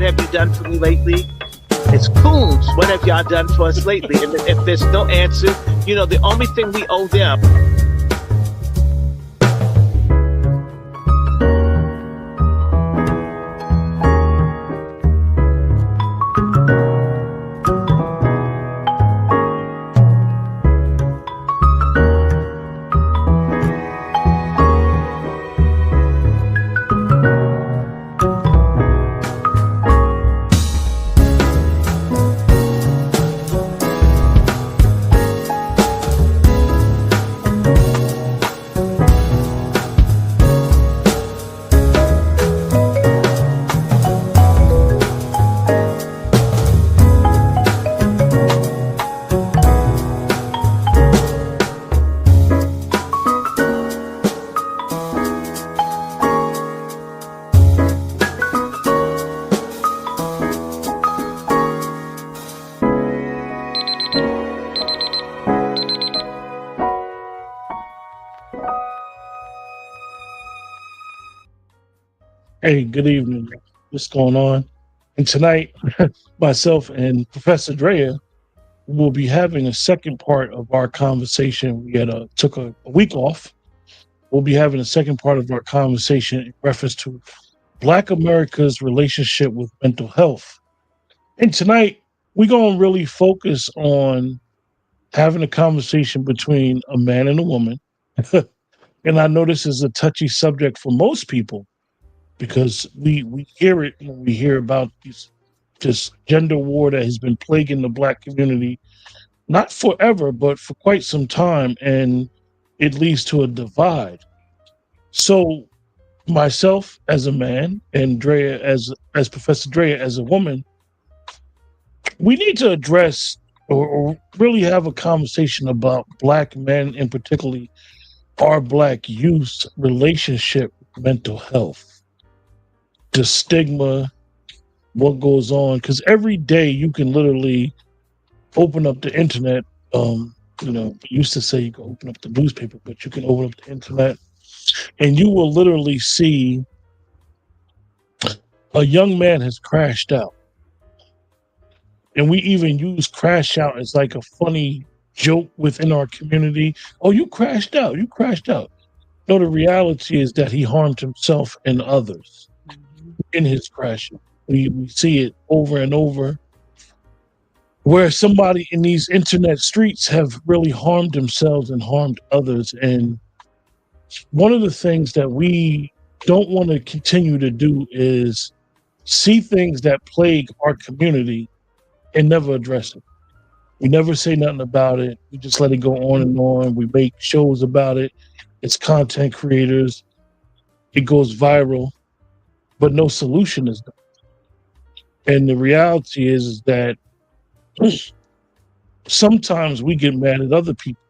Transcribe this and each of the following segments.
have you done for me lately? It's Coons, what have y'all done for us lately? And if there's no answer, the only thing we owe them. Hey, good evening. What's going on? And tonight, myself and Professor Drea will be having a second part of our conversation. We took a week off. We'll be having a second part of our conversation in reference to Black America's relationship with mental health. And tonight, we're going to really focus on having a conversation between a man and a woman. And I know this is a touchy subject for most people, because we hear it when we hear about this gender war that has been plaguing the Black community, not forever, but for quite some time, and it leads to a divide. So myself as a man and Drea as Professor Drea as a woman, we need to address or really have a conversation about Black men, and particularly our Black youth's relationship with mental health. The stigma, what goes on, because every day you can literally open up the internet. Used to say you can open up the newspaper, but you can open up the internet and you will literally see a young man has crashed out. And we even use crash out as like a funny joke within our community. Oh, you crashed out. You crashed out. No, the reality is that he harmed himself and others in his crash. We see it over and over, where somebody in these internet streets have really harmed themselves and harmed others. And one of the things that we don't want to continue to do is see things that plague our community and never address it. We never say nothing about it. We just let it go on and on. We make shows about it. It's content creators. It goes viral, but no solution is done. And the reality is that sometimes we get mad at other people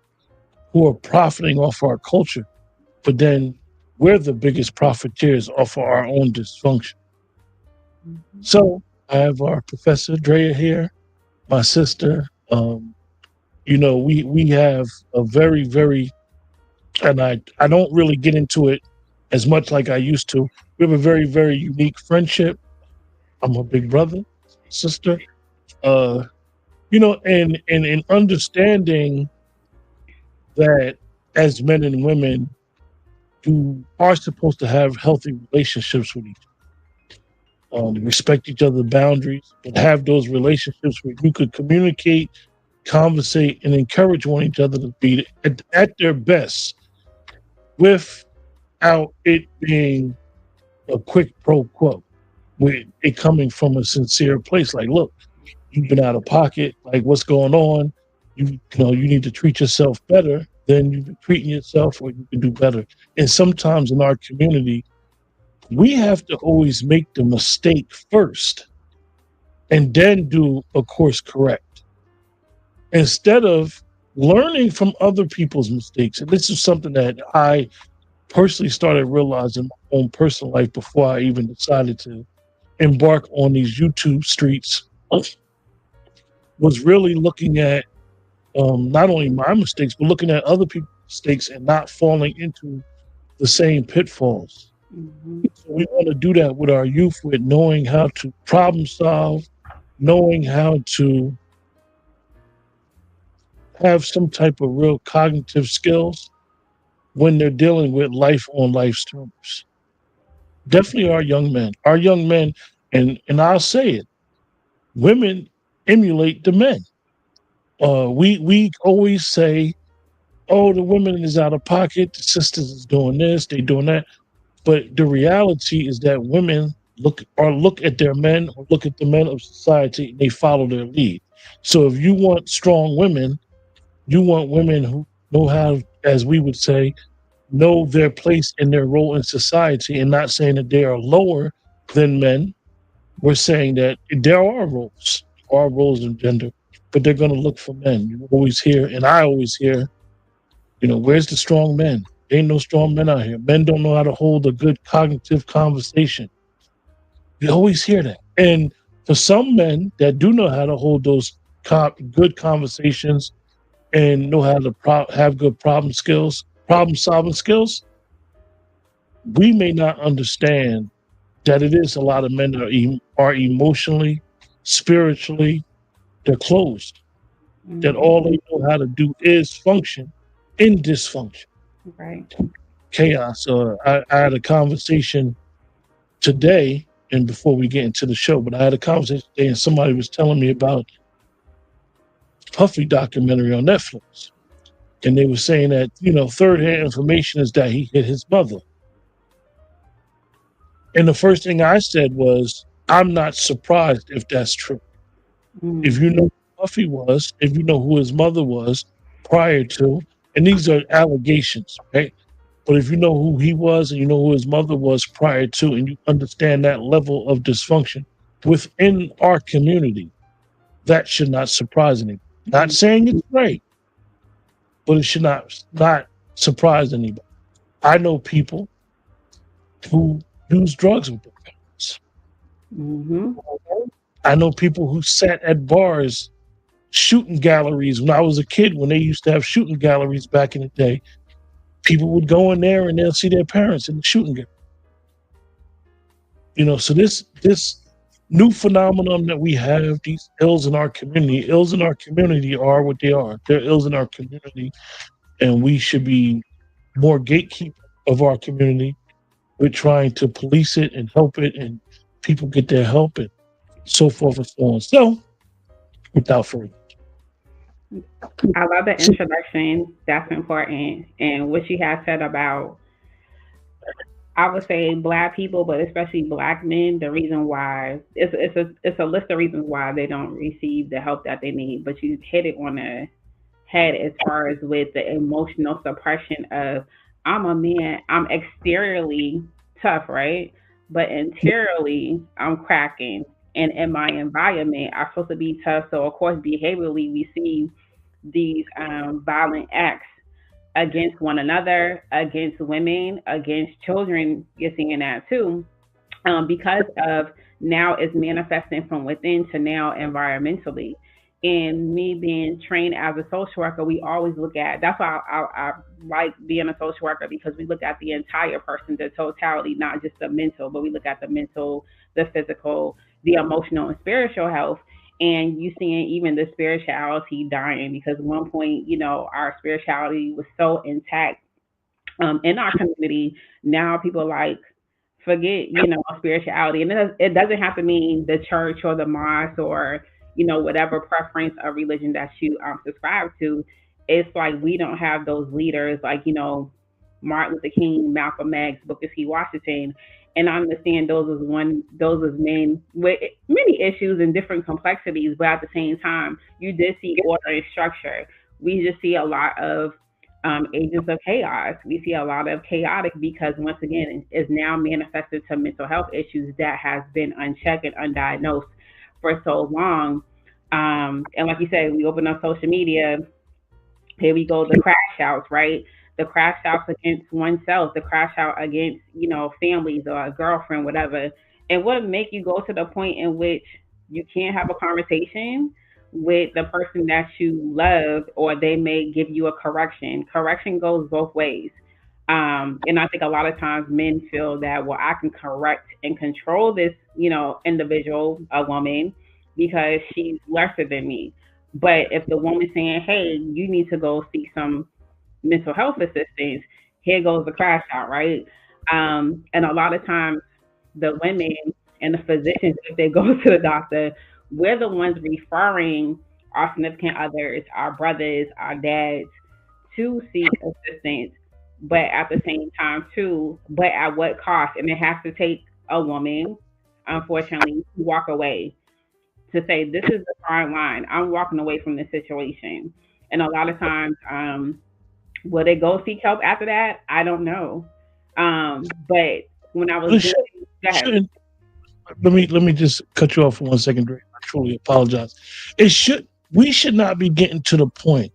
who are profiting off our culture, but then we're the biggest profiteers off of our own dysfunction. Mm-hmm. So I have our Professor Drea here, my sister. We have a very, very, and I don't really get into it as much like I used to. We have a very, very unique friendship. I'm her big brother, sister. And understanding that as men and women, you are supposed to have healthy relationships with each other. Respect each other's boundaries, but have those relationships where you could communicate, conversate, and encourage one another to be at their best without it being a quick pro quo, with it coming from a sincere place. Like, look, you've been out of pocket. Like, what's going on? You need to treat yourself better than you've been treating yourself, or you can do better. And sometimes in our community, we have to always make the mistake first and then do a course correct, instead of learning from other people's mistakes. And this is something that I personally started realizing in my own personal life before I even decided to embark on these YouTube streets, was really looking at not only my mistakes, but looking at other people's mistakes and not falling into the same pitfalls. Mhm. So we want to do that with our youth, with knowing how to problem solve, knowing how to have some type of real cognitive skills when they're dealing with life on life's terms. Definitely our young men, and I'll say it, women emulate the men. We always say, oh, the women is out of pocket, the sisters is doing this, they doing that. But the reality is that women look at their men or look at the men of society and they follow their lead. So if you want strong women, you want women who know how, as we would say, know their place and their role in society, and not saying that they are lower than men. We're saying that there are roles in gender, but they're going to look for men. You always hear, and I always hear, where's the strong men? There ain't no strong men out here. Men don't know how to hold a good cognitive conversation. You always hear that. And for some men that do know how to hold those good conversations and know how to have good problem solving skills, we may not understand that it is a lot of men that are emotionally, spiritually, they're closed. That Mhm. all they know how to do is function in dysfunction, Right. chaos. I had a conversation today, and before we get into the show, but I had a conversation today, and somebody was telling me about Puffy documentary on Netflix, and they were saying that third-hand information is that he hit his mother, and the first thing I said was, I'm not surprised if that's true. If Mm. you know who Puffy was, if you know who his mother was prior to, and these are allegations, right? But if you know who he was and you know who his mother was prior to, and you understand that level of dysfunction within our community, that should not surprise anybody. Not Mm. saying it's right, but it should not surprise anybody. I know people who use drugs with their parents. Mhm. I know people who sat at bars, shooting galleries. When I was a kid, when they used to have shooting galleries back in the day, people would go in there and they'll see their parents in the shooting gallery. So this new phenomenon that we have, these ills in our community are what they are. They're ills in our community, and we should be more gatekeeper of our community. We're trying to police it and help it, and people get their help, and so forth and so on. So, without further, I love the so, introduction. That's important. And what you have said about, I would say, black people, but especially black men, the reason why it's a list of reasons why they don't receive the help that they need. But you hit it on the head as far as with the emotional suppression of, I'm a man, I'm exteriorly tough, right? But interiorly I'm cracking. And in my environment I'm supposed to be tough. So of course behaviorally we see these violent acts against one another, against women, against children. You're seeing that too, because of now it's manifesting from within to now environmentally. And me being trained as a social worker, we always look at, that's why I like being a social worker, because we look at the entire person, the totality, not just the mental, but we look at the mental, the physical, the emotional, and spiritual health. And you seeing even the spirituality dying, because at one point, our spirituality was so intact in our community. Now people like forget, spirituality, and it doesn't have to mean the church or the mosque or whatever preference of religion that you subscribe to. It's like we don't have those leaders like Martin Luther King, Malcolm X, Booker T. Washington. And I understand those was men with many issues and different complexities, but at the same time, you did see order and structure. We just see a lot of agents of chaos. We see a lot of chaotic because once again, is now manifested to mental health issues that has been unchecked and undiagnosed for so long. And like you said, we open up social media. Here we go, the crash outs, right? The crash outs against oneself, the crash out against, families or a girlfriend, whatever. And what make you go to the point in which you can't have a conversation with the person that you love, or they may give you a correction. Correction goes both ways. And I think a lot of times men feel that, well, I can correct and control this, individual, a woman, because she's lesser than me. But if the woman's saying, hey, you need to go seek some mental health assistance, here goes the crash out, right? And a lot of times, the women and the physicians, if they go to the doctor, we're the ones referring our significant others, our brothers, our dads to seek assistance, but at the same time, too, but at what cost? And it has to take a woman, unfortunately, to walk away to say, this is the fine line. I'm walking away from this situation. And a lot of times, will they go seek help after that? I don't know. But when I was It doing, go ahead. shouldn't. Let me just cut you off for 1 second, Dre. I truly apologize. We should not be getting to the point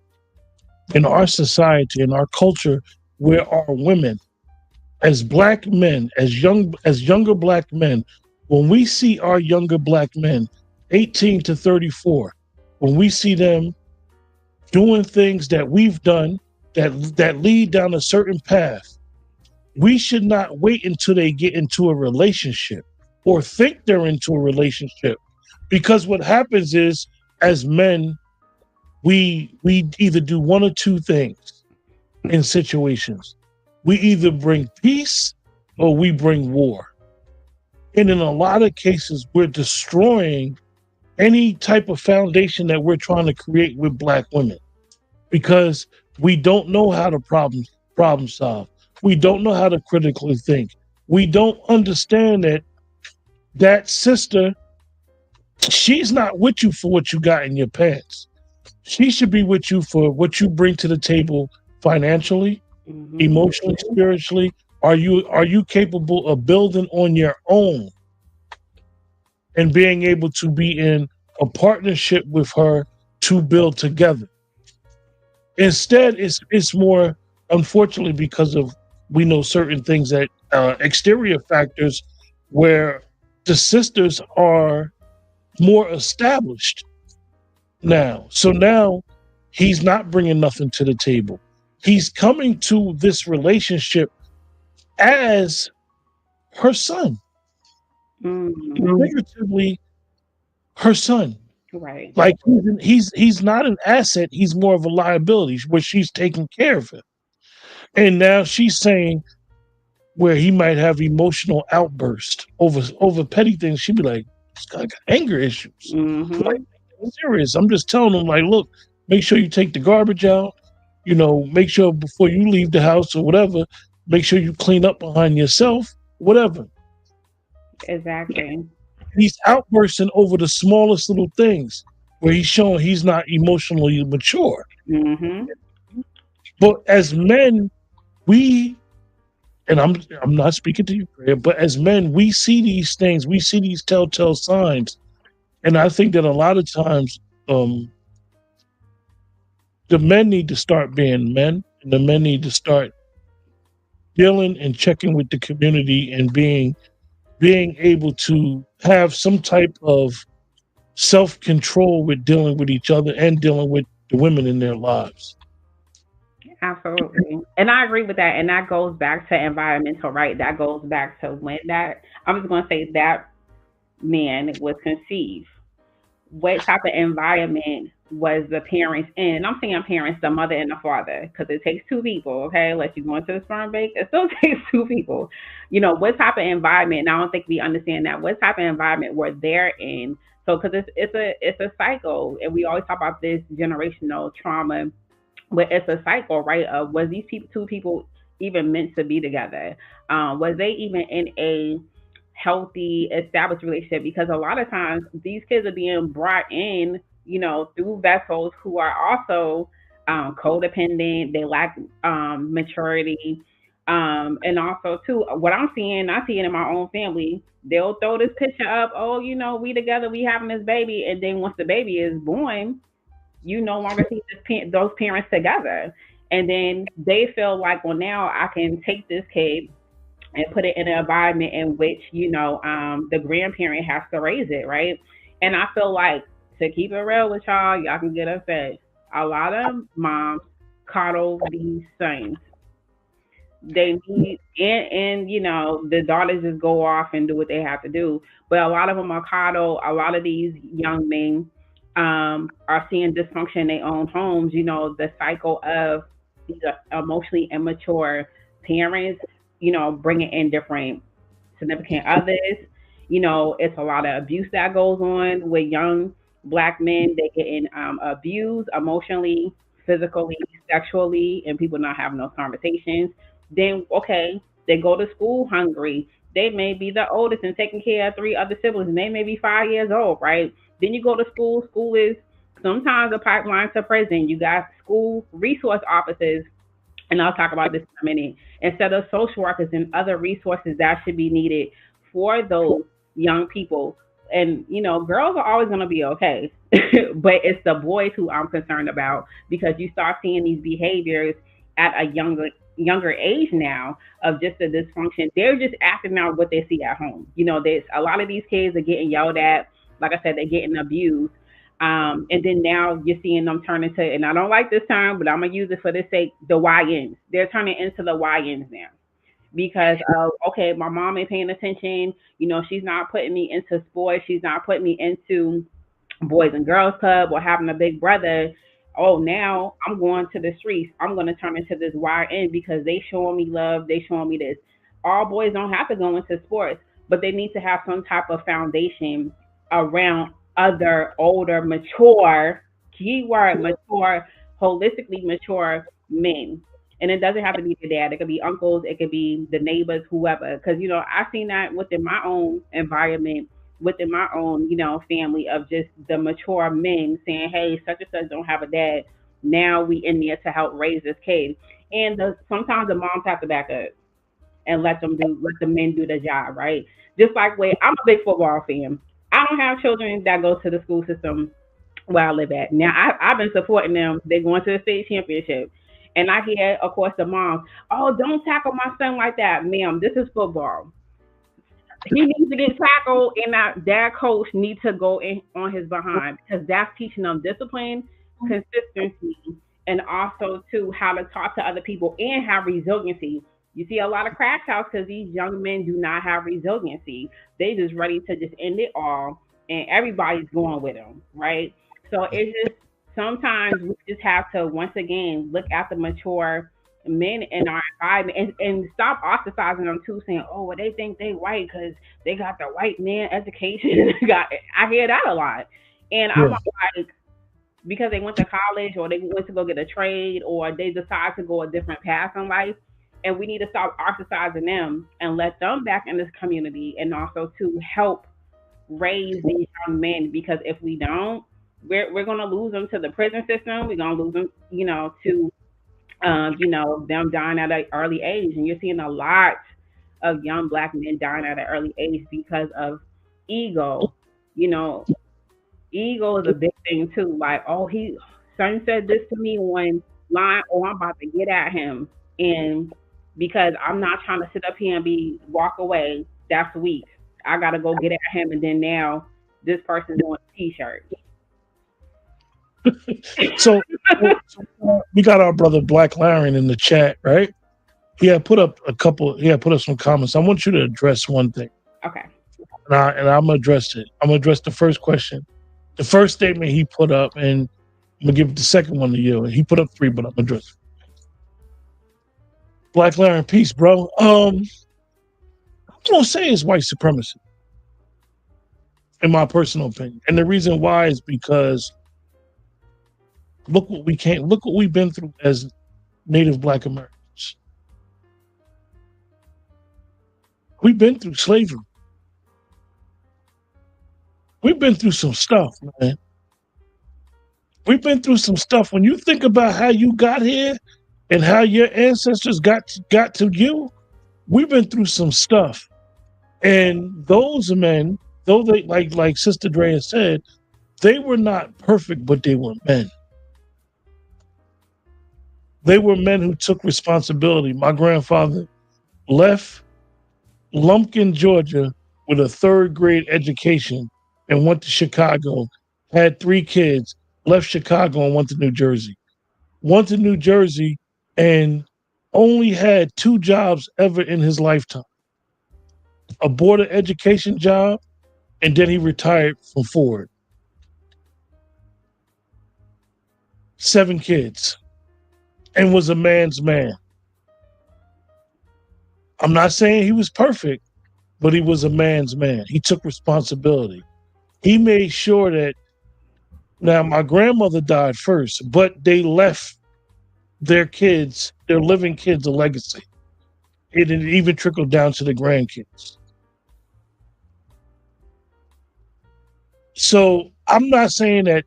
in our society, in our culture, where our women, as black men, as younger black men, when we see our younger black men, 18 to 34, when we see them doing things that we've done that lead down a certain path, we should not wait until they get into a relationship or think they're into a relationship. Because what happens is, as men, we either do one or two things in situations. We either bring peace or we bring war. And in a lot of cases, we're destroying any type of foundation that we're trying to create with black women, because we don't know how to problem solve. We don't know how to critically think. We don't understand that sister, she's not with you for what you got in your pants. She should be with you for what you bring to the table financially, emotionally, spiritually. Are you capable of building on your own and being able to be in a partnership with her to build together? Instead, it's more, unfortunately, because of, we know certain things, that exterior factors, where the sisters are more established now. So now he's not bringing nothing to the table. He's coming to this relationship as her son, figuratively her son. Right. Like, he's not an asset. He's more of a liability, where she's taking care of him. And now she's saying, where he might have emotional outbursts over petty things, she'd be like, this guy got anger issues. Like, I'm serious. I'm just telling him, like, look, make sure you take the garbage out. Make sure before you leave the house or whatever, make sure you clean up behind yourself, whatever. Exactly. He's outbursting over the smallest little things, where he's showing he's not emotionally mature. But as men, and I'm not speaking to you, Freya, but as men, we see these things, we see these telltale signs, and I think that a lot of times, the men need to start being men, and the men need to start dealing and checking with the community, and being able to have some type of self-control with dealing with each other and dealing with the women in their lives. Absolutely. And I agree with that. And that goes back to environmental, right? That goes back to when I'm just going to say, that man was conceived. What type of environment was the parents in? I'm saying parents, the mother and the father, because it takes two people, okay? Unless you're going to the sperm bank, it still takes two people. What type of environment, and I don't think we understand that, what type of environment were they in? So, because it's a cycle, and we always talk about this generational trauma, but it's a cycle, right? Was these two people even meant to be together? Was they even in a healthy, established relationship? Because a lot of times these kids are being brought in, through vessels who are also codependent. They lack maturity. And also, too, what I see it in my own family. They'll throw this picture up, oh, we together, we having this baby. And then once the baby is born, you no longer see those parents together. And then they feel like, well, now I can take this kid and put it in an environment in which, the grandparent has to raise it, right? And I feel like, to keep it real with y'all can get upset. A lot of moms coddle these sons. They need, and the daughters just go off and do what they have to do. But a lot of them are coddled. A lot of these young men are seeing dysfunction in their own homes. The cycle of these emotionally immature parents, bringing in different significant others. It's a lot of abuse that goes on with young black men. They getting abused emotionally, physically, sexually, and people not having those conversations. Then okay, they go to school hungry. They may be the oldest and taking care of three other siblings, and they may be 5 years old, right? Then you go to school. School is sometimes a pipeline to prison. You got school resource officers, and I'll talk about this in a minute, instead of social workers and other resources that should be needed for those young people. And girls are always going to be okay, but it's the boys who I'm concerned about, because you start seeing these behaviors at a younger age now of just the dysfunction. They're just acting out what they see at home. There's a lot of these kids are getting yelled at. Like I said, they're getting abused. And then now you're seeing them turn into, and I don't like this term, but I'm gonna use it for the sake, the YNs. They're turning into the YNs now because of, okay, my mom ain't paying attention. She's not putting me into sports. She's not putting me into boys and girls club or having a big brother. Oh, now I'm going to the streets. I'm going to turn into this YN because they showing me love. They showing me this. All boys don't have to go into sports, but they need to have some type of foundation around other older, mature, keyword mature, holistically mature men. And it doesn't have to be the dad. It could be uncles. It could be the neighbors, whoever. Because I've seen that within my own environment, within my own, family, of just the mature men saying, "Hey, such and such don't have a dad. Now we in there to help raise this kid." And sometimes the moms have to back up and let the men do the job, right? Just like I'm a big football fan. I don't have children that go to the school system where I live at. Now I've been supporting them. They're going to the state championship. And I hear, of course, the mom, "Oh, don't tackle my son like that, ma'am. This is football. He needs to get tackled, and that coach needs to go in on his behind, because that's teaching them discipline, consistency, and also too how to talk to other people and have resiliency." You see a lot of crash outs because these young men do not have resiliency. They just ready to just end it all, and everybody's going with them, right? So it's just sometimes we just have to once again look at the mature men in our environment, and stop ostracizing them too, saying, "Oh, well, they think they white because they got the white man education." I hear that a lot, and I'm Yeah. like, because they went to college or they went to go get a trade or they decide to go a different path in life. And we need to stop ostracizing them and let them back in this community, and also to help raise these young men, because if we don't, we're going to lose them to the prison system. We're going to lose them, to them dying at an early age. And you're seeing a lot of young black men dying at an early age because of ego. You know, ego is a big thing too. Like, oh, son said this to me one line, oh, I'm about to get at him, and because I'm not trying to sit up here and walk away, that's weak. I gotta go get at him, and then now this person's doing a t-shirt. So, we got our brother Black Laren in the chat, right? He had put up some comments. I want you to address one thing. Okay. And I'm gonna address it. I'm gonna address the first question. The first statement he put up, and I'm gonna give the second one to you. He put up 3, but I'm gonna address it. Black Laren, peace, bro. I'm gonna say it's white supremacy, in my personal opinion. And the reason why is because look what we've been through as Native Black Americans. We've been through slavery. We've been through some stuff, man. We've been through some stuff. When you think about how you got here and how your ancestors got to you, we've been through some stuff. And those men, though they like Sister Drea said, they were not perfect, but they were men. They were men who took responsibility. My grandfather left Lumpkin, Georgia, with a 3rd grade education and went to Chicago, had 3 kids, left Chicago and went to New Jersey. Went to New Jersey and only had 2 jobs ever in his lifetime: a board of education job, and then he retired from Ford. 7 kids, and was a man's man. I'm not saying he was perfect, but he was a man's man. He took responsibility. He made sure that, now my grandmother died first, but they left their kids, their living kids, a legacy. It even trickled down to the grandkids. So I'm not saying that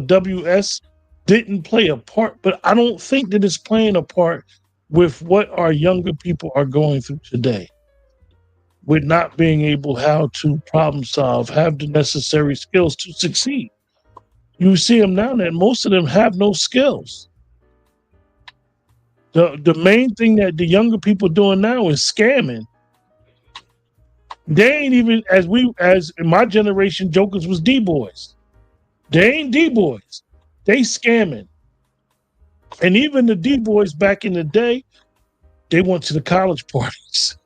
WS didn't play a part, but I don't think that it's playing a part with what our younger people are going through today, with not being able how to problem solve, have the necessary skills to succeed. You see them now that most of them have no skills. The main thing that the younger people doing now is scamming. They ain't even, as in my generation, jokers was D-boys. They ain't D-boys. They scamming. And even the D-boys back in the day, they went to the college parties.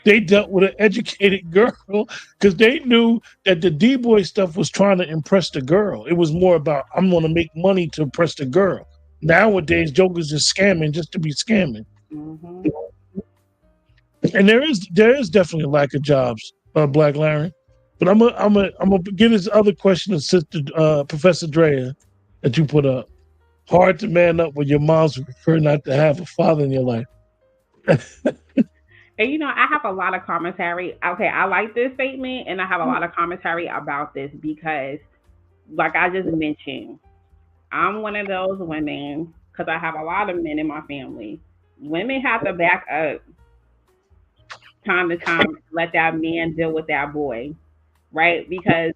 They dealt with an educated girl because they knew that the D-boy stuff was trying to impress the girl. It was more about, I'm going to make money to impress the girl. Nowadays, jokers are scamming just to be scamming. Mm-hmm. And there is definitely a lack of jobs, Black Larry. But I'm gonna give this other question to Sister Professor Drea that you put up. Hard to man up when your moms prefer not to have a father in your life. And I have a lot of commentary. Okay, I like this statement, and I have a lot of commentary about this because, like I just mentioned, I'm one of those women, because I have a lot of men in my family. Women have to back up time to time, let that man deal with that boy, right? Because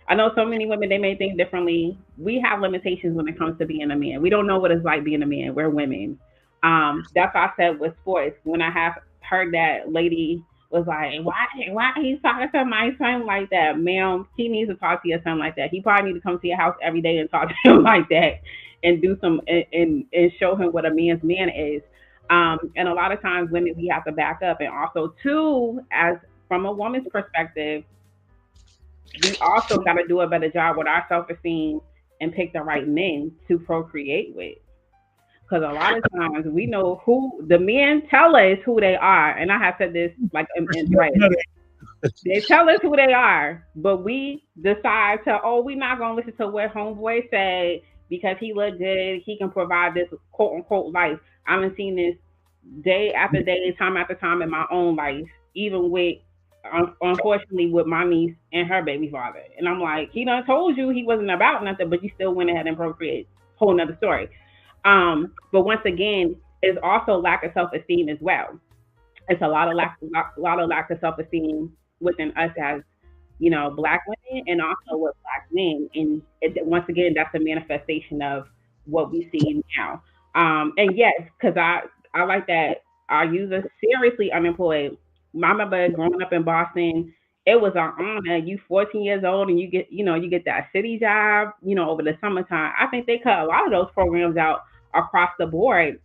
I know so many women, they may think differently. We have limitations when it comes to being a man. We don't know what it's like being a man. We're women. That's why I said with sports, when I have heard that lady was like, why he's talking to my son like that? Ma'am, he needs to talk to your son like that. He probably needs to come to your house every day and talk to him like that and do some and show him what a man's man is. And a lot of times women, we have to back up. And also too, as from a woman's perspective, we also got to do a better job with our self-esteem and pick the right men to procreate with. Because a lot of times we know who the men tell us who they are. And I have said this like in right. They tell us who they are, but we decide to, we're not going to listen to what homeboy say because he look good. He can provide this quote unquote life. I've seen this day after day, time after time in my own life, even with, unfortunately, with my niece and her baby father. And I'm like, he done told you he wasn't about nothing, but you still went ahead and procreated. Whole nother story. But once again, it's also lack of self-esteem as well. It's a lot of lack of self-esteem within us as, Black women and also with Black men. And once again, that's a manifestation of what we see now. And yes, because I like that our youth are seriously unemployed. I remember growing up in Boston, it was an honor. You 14 years old and you get that city job, over the summertime. I think they cut a lot of those programs out across the board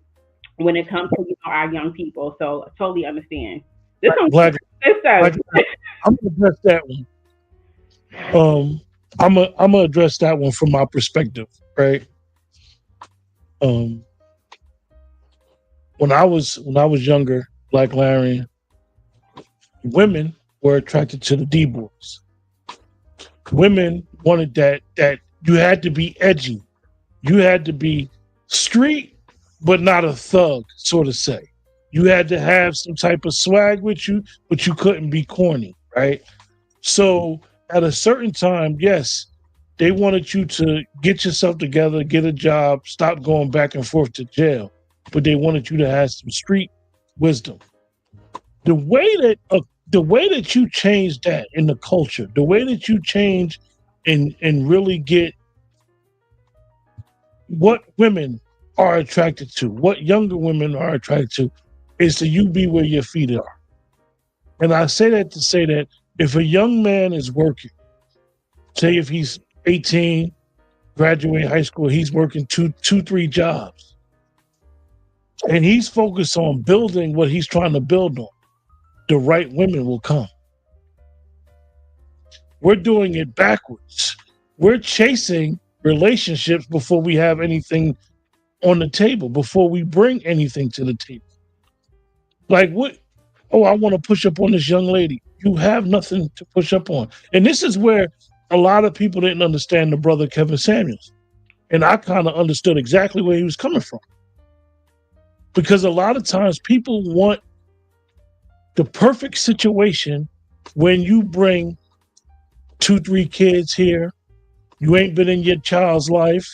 when it comes to our young people. So I totally understand. This Black, I'm gonna address that one. I'm gonna address that one from my perspective, right? When I was younger, Black Larry, women were attracted to the D-boys. Women wanted that you had to be edgy. You had to be street, but not a thug, so to say. You had to have some type of swag with you, but you couldn't be corny, right? So at a certain time, yes, they wanted you to get yourself together, get a job, stop going back and forth to jail, but they wanted you to have some street wisdom. The way that you change that in the culture, the way that you change and really get what women are attracted to, what younger women are attracted to, is to you be where your feet are. And I say that to say that if a young man is working, say if he's 18, graduating high school, he's working two, 3 jobs. and he's focused on building what he's trying to build on, the right women will come. We're doing it backwards. We're chasing relationships before we have anything on the table, before we bring anything to the table. Like what? Oh, I want to push up on this young lady. You have nothing to push up on. And this is where a lot of people didn't understand the brother Kevin Samuels. And I kind of understood exactly where he was coming from. Because a lot of times people want the perfect situation when you bring 2-3 kids here. You ain't been in your child's life.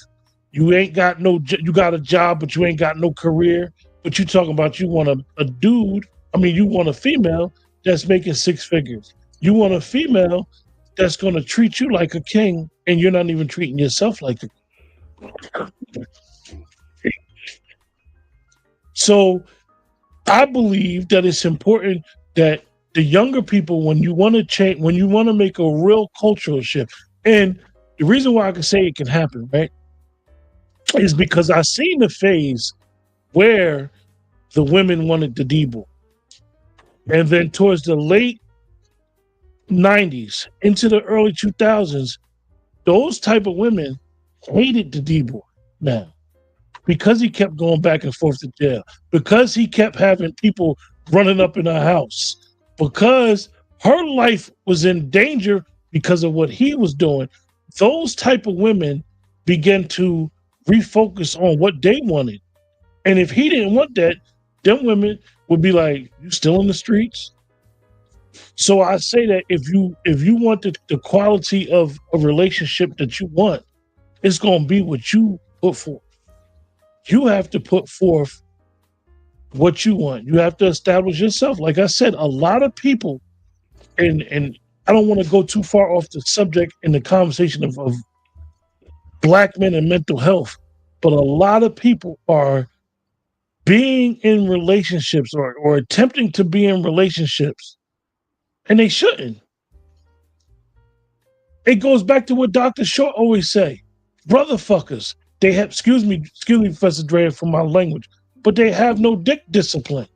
You ain't got you got a job, but you ain't got no career. But you talking about you want you want a female that's making 6 figures. You want a female that's going to treat you like a king, and you're not even treating yourself like a king. So I believe that it's important that the younger people, when you want to change, when you want to make a real cultural shift, and the reason why I can say it can happen, right, is because I seen the phase where the women wanted the D-boy. And then towards the late 90s into the early 2000s, those type of women hated the D-boy now because he kept going back and forth to jail, because he kept having people running up in her house, because her life was in danger because of what he was doing. Those type of women began to refocus on what they wanted. And if he didn't want that, them women would be like, you still in the streets? So I say that if you want the quality of a relationship that you want, it's going to be what you put forth. You have to put forth what you want. You have to establish yourself. Like I said, a lot of people, and I don't want to go too far off the subject in the conversation of Black men and mental health, but a lot of people are being in relationships or attempting to be in relationships, and they shouldn't. It goes back to what Dr. Short always say, brother fuckers. They have, excuse me, Professor Dre, for my language, but they have no dick discipline.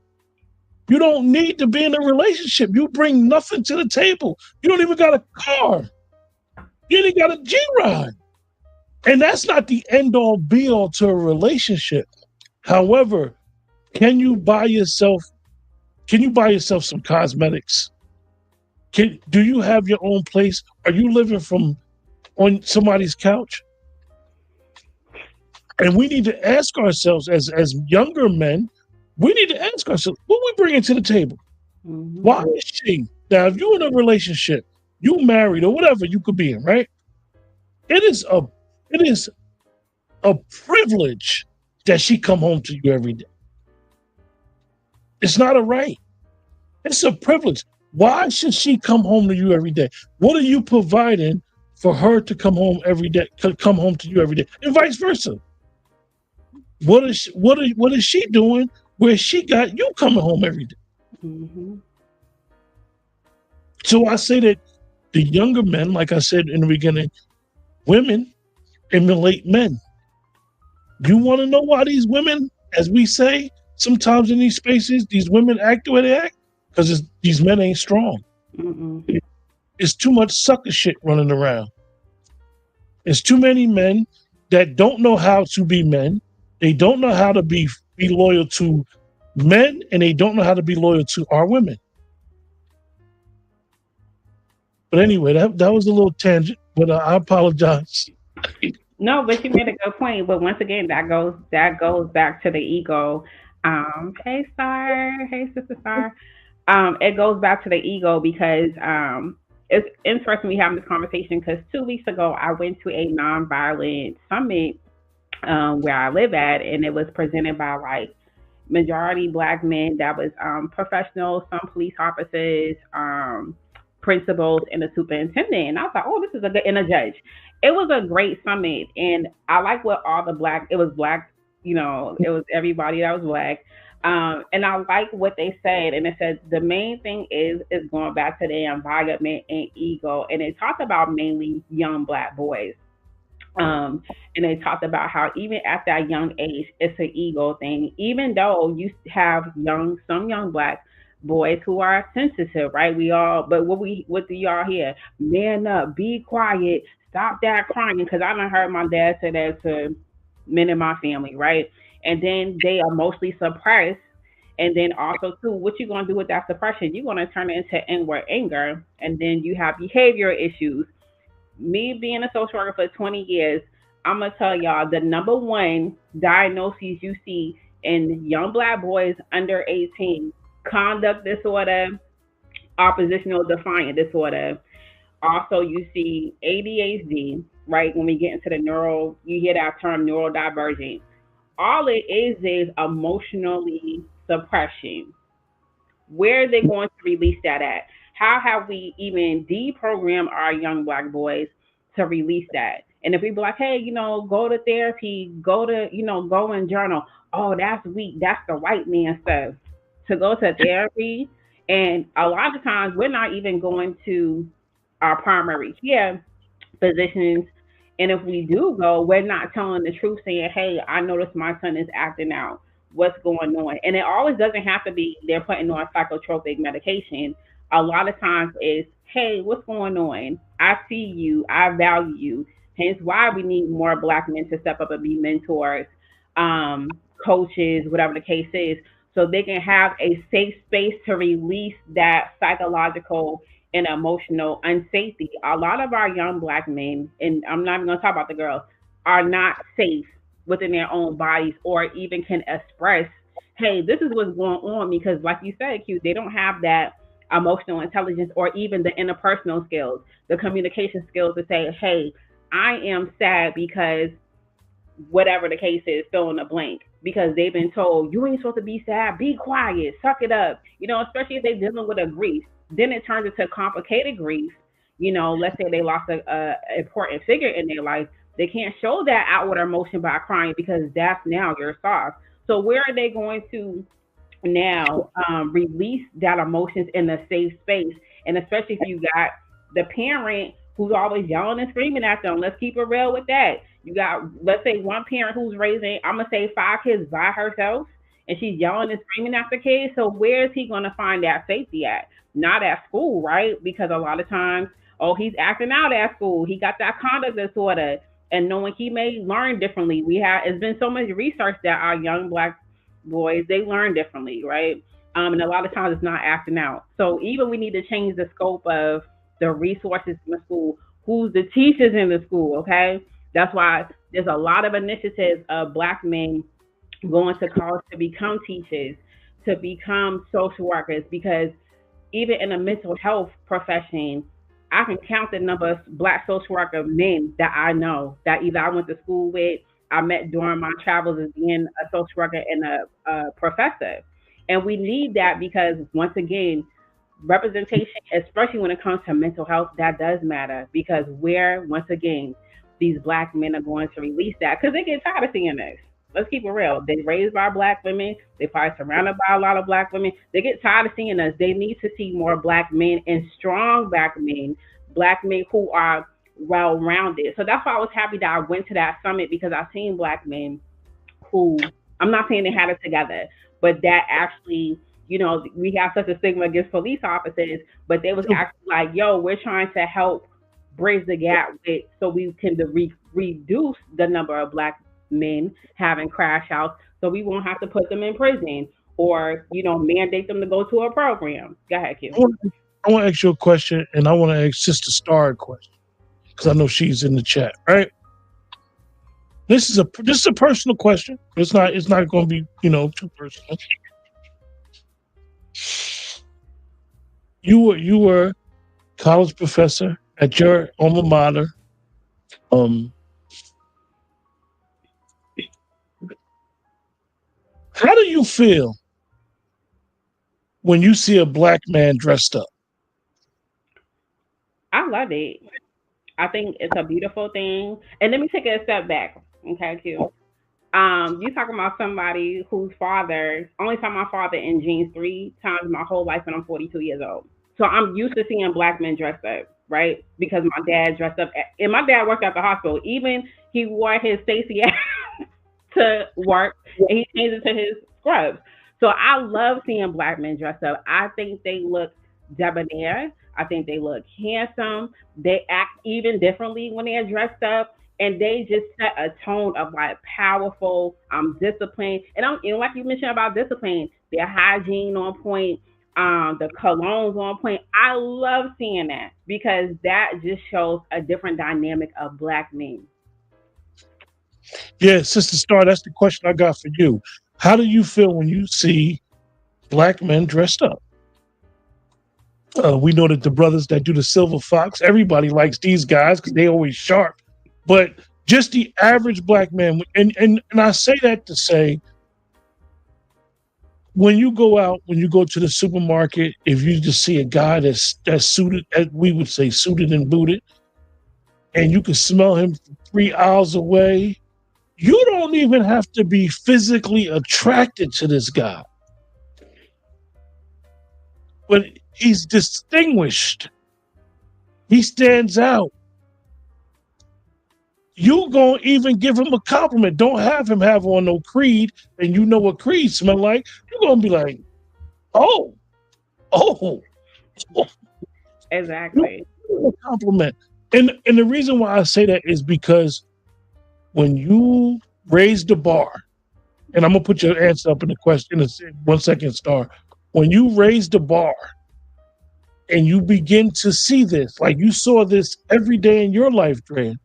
You don't need to be in a relationship. You bring nothing to the table. You don't even got a car. You ain't got a G-Ride. And that's not the end-all, be-all to a relationship. However, can you buy yourself some cosmetics? Do you have your own place? Are you living on somebody's couch? And we need to ask ourselves as younger men, we need to ask ourselves, what we bringing to the table? Mm-hmm. Why is she? Now, if you're in a relationship, you married or whatever you could be in, right? It is a privilege that she come home to you every day. It's not a right. It's a privilege. Why should she come home to you every day? What are you providing for her to come home every day, come home to you every day, and vice versa? What is she doing where she got you coming home every day? Mm-hmm. So I say that the younger men, like I said in the beginning, women emulate men. You want to know why these women, as we say, sometimes in these spaces, these women act the way they act? Because these men ain't strong. Mm-mm. It's too much sucker shit running around. It's too many men that don't know how to be men. They don't know how to be loyal to men, and they don't know how to be loyal to our women. But anyway, that was a little tangent, but I apologize. No, but you made a good point. But once again, that goes back to the ego. Hey, Star. Hey, Sister Star. It goes back to the ego because it's interesting we having this conversation because 2 weeks ago I went to a nonviolent summit where I live at, and it was presented by like majority Black men that was professionals, some police officers, principals, and a superintendent. And I was like, oh, this is and a judge. It was a great summit, and I like what all the it was Black, it was everybody that was Black. And I like what they said, and it said the main thing is going back to the environment and ego, and it talked about mainly young Black boys. And they talked about how even at that young age, it's an ego thing. Even though you have some young black boys who are sensitive, right? We all, but what do y'all hear? Man up, be quiet, stop that crying. Because I done heard my dad say that to men in my family, right? And then they emotionally suppress. And then also too, what you gonna do with that suppression? You're gonna turn it into inward anger, and then you have behavioral issues. Me being a social worker for 20 years, I'm gonna tell y'all the number one diagnoses you see in young black boys under 18: conduct disorder, oppositional defiant disorder. Also, you see ADHD, right? When we get into the neural, you hear that term neurodivergent. All it is emotionally suppression. Where are they going to release that at? How have we even deprogrammed our young black boys to release that? And if we be like, hey, go to therapy, go and journal. Oh, that's weak. That's the white man stuff. To go to therapy. And a lot of times we're not even going to our primary care physicians. And if we do go, we're not telling the truth, saying, hey, I noticed my son is acting out. What's going on? And it always doesn't have to be they're putting on psychotropic medication. A lot of times is, hey, what's going on? I see you. I value you. Hence why we need more black men to step up and be mentors, um, coaches, whatever the case is, so they can have a safe space to release that psychological and emotional unsafety. A lot of our young black men, and I'm not even going to talk about the girls, are not safe within their own bodies or even can express, hey, this is what's going on, because, like you said, Q, they don't have that emotional intelligence or even the interpersonal skills, the communication skills to say, hey, I am sad because whatever the case is, fill in the blank, because they've been told you ain't supposed to be sad, be quiet, suck it up. Especially if they're dealing with a grief, then it turns into complicated grief. Let's say they lost a important figure in their life. They can't show that outward emotion by crying because that's now your soft. So where are they going to now release that emotions in a safe space? And especially if you got the parent who's always yelling and screaming at them. Let's keep it real with that. You got, let's say, one parent who's raising, I'm gonna say, 5 kids by herself, and she's yelling and screaming at the kids. So where is he gonna find that safety at? Not at school, right? Because a lot of times, oh, he's acting out at school. He got that conduct disorder, and knowing he may learn differently. It's been so much research that our young black boys, they learn differently, right? And a lot of times it's not acting out. So even we need to change the scope of the resources in the school. Who's the teachers in the school? Okay, that's why there's a lot of initiatives of black men going to college to become teachers, to become social workers, because even in a mental health profession, I can count the number of black social worker men that I know that either I went to school with, I met during my travels as being a social worker and a professor. And we need that because, once again, representation, especially when it comes to mental health, that does matter, because once again, these black men are going to release that because they get tired of seeing this. Let's keep it real. They raised by black women. They probably surrounded by a lot of black women. They get tired of seeing us. They need to see more black men and strong black men who are well rounded. So that's why I was happy that I went to that summit, because I've seen black men who, I'm not saying they had it together, but that actually, we have such a stigma against police officers, but they was actually like, yo, we're trying to help bridge the gap so we can reduce the number of black men having crash outs, so we won't have to put them in prison or, mandate them to go to a program. Go ahead, Q. I want to ask you a question, and I want to ask Sister Star a question, because I know she's in the chat, right? This is a personal question. It's not going to be, too personal. You were college professor at your alma mater. How do you feel when you see a black man dressed up? I love it. I think it's a beautiful thing. And let me take it a step back. Okay, Q. You talking about somebody whose father, only saw my father in jeans 3 times my whole life, and I'm 42 years old. So I'm used to seeing black men dressed up, right? Because my dad dressed up, and my dad worked at the hospital. Even he wore his Stacy to work, and he changed it to his scrubs. So I love seeing black men dressed up. I think they look debonair. I think they look handsome. They act even differently when they're dressed up. And they just set a tone of like powerful, discipline. And like you mentioned about discipline, their hygiene on point, the colognes on point. I love seeing that because that just shows a different dynamic of black men. Yeah, Sister Star, that's the question I got for you. How do you feel when you see black men dressed up? We know that the brothers that do the Silver Fox, everybody likes these guys because they always sharp. But just the average black man, and I say that to say, when you go out, when you go to the supermarket, if you just see a guy that's suited, as we would say, suited and booted, and you can smell him from 3 aisles away, you don't even have to be physically attracted to this guy. But he's distinguished. He stands out. You gonna even give him a compliment. Don't have him have on no Creed, and you know what Creed smell like. You're gonna be like, oh. Exactly. A compliment. And the reason why I say that is because when you raise the bar, and I'm gonna put your answer up in the question in 1 second, Star. When you raise the bar and you begin to see this, like you saw this every day in your life, Dre,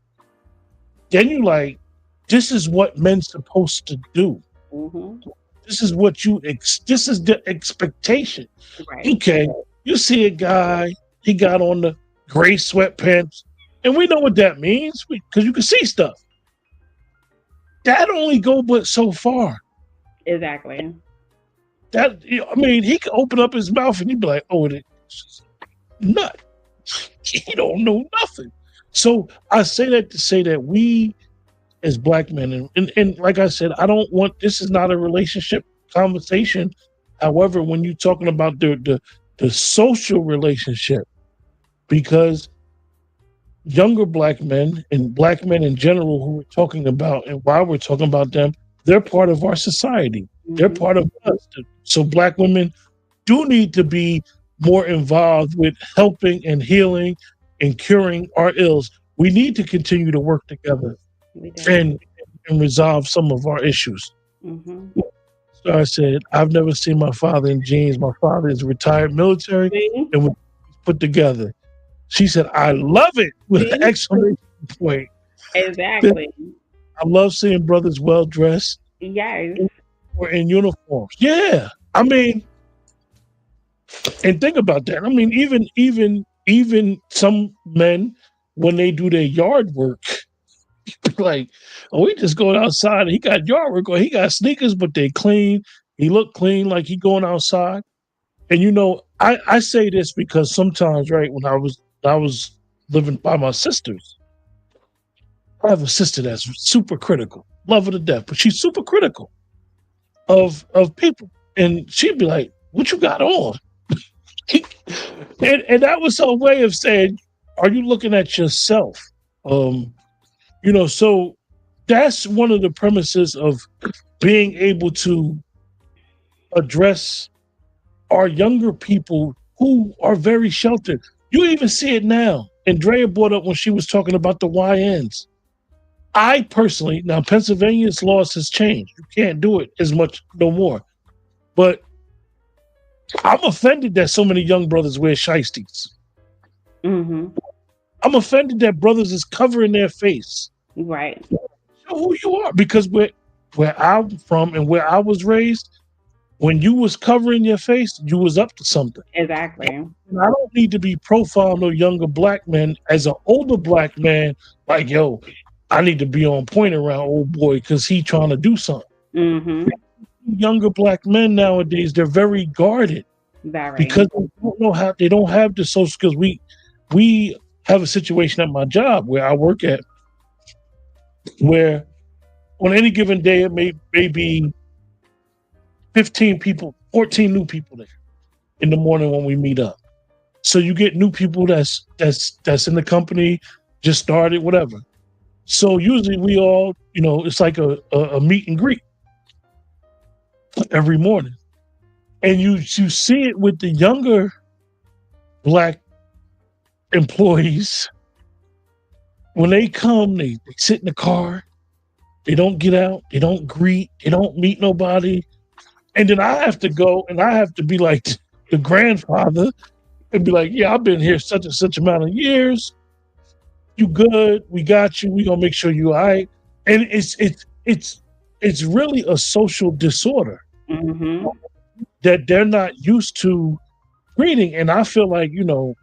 then you like, this is what men's supposed to do. Mm-hmm. This is what this is the expectation. Right. Okay, you see a guy, he got on the gray sweatpants, and we know what that means because you can see stuff. That only go but so far. Exactly. That, I mean, he could open up his mouth and you'd be like, oh, it's nut. He don't know nothing. So I say that to say that we as black men, and like I said, I don't want, this is not a relationship conversation. However, when you're talking about the social relationship, because younger black men and black men in general who we're talking about, and why we're talking about them, they're part of our society. Mm-hmm. They're part of us. So black women do need to be more involved with helping and healing and curing our ills. We need to continue to work together and resolve some of our issues. Mm-hmm. So I said, I've never seen my father in jeans. My father is retired military and we're put together. She said, I love it with an exclamation point. Exactly. I love seeing brothers well dressed. Yes. Or in uniforms. Yeah. I mean, and think about that. I mean, even some men, when they do their yard work, like, oh, he just going outside. He got yard work on. He got sneakers, but they clean. He look clean, like he going outside. And you know, I say this because sometimes, right, when I was living by my sisters, I have a sister that's super critical, love her to death, but she's super critical of people. And she'd be like, what you got on? and that was her way of saying, are you looking at yourself? You know, so that's one of the premises of being able to address our younger people who are very sheltered. You even see it now. And Drea brought up when she was talking about the YNs. I personally, now Pennsylvania's laws has changed. You can't do it as much no more. But I'm offended that so many young brothers wear shiesties. Mm-hmm. I'm offended that brothers is covering their face. Right. Show who you are. Because where I'm from and where I was raised, when you was covering your face, you was up to something. Exactly. And I don't need to be profiling no younger black men as an older black man, like, yo, I need to be on point around old boy because he trying to do something. Mm-hmm. Younger black men nowadays, they're very guarded. Very. Because they don't have the social skills. We have a situation at my job where I work at where on any given day it may be 15 people, 14 new people there in the morning when we meet up. So you get new people that's in the company, just started, whatever. So usually we all, it's like a meet and greet every morning. And you see it with the younger Black employees. When they come, they sit in the car, they don't get out, they don't greet, they don't meet nobody. And then I have to go and I have to be like the grandfather and be like, yeah, I've been here such and such amount of years. You good? We got you. We gonna make sure you all right. And it's really a social disorder that they're not used to greeting. And I feel like,